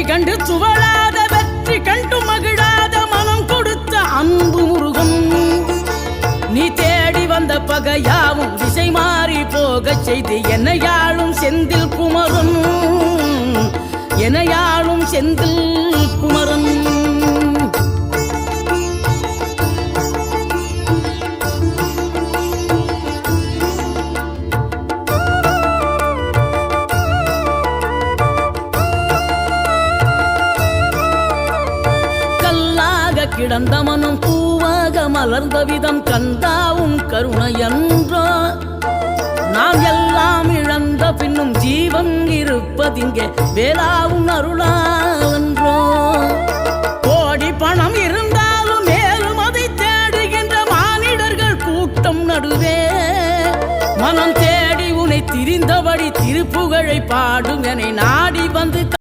கண்டு துவளாத வெற்றி கண்டு மகிழாத மனம் கொடுத்த அன்பு முருகன். நீ தேடி வந்த பகையாவும் திசை மாறி போகச் செய்து என்னையாளும் செந்தில் குமரன், என்னையாளும் செந்தில் குமரன். கிடந்த மனம் பூவாக மலர்ந்த விதம் கந்தாவும் கருணையன்றோ. நாம் எல்லாம் இழந்த பின்னும் ஜீவன் இருப்பதிங்கே வேளாவும் அருளாவன்றோ. கோடி பணம் இருந்தாலும் மேலும் அதை தேடுகின்ற மானிடர்கள் கூட்டம் நடுவே மனம் தேடி உனை திரிந்தபடி திருப்புகழை பாடும் என நாடி வந்து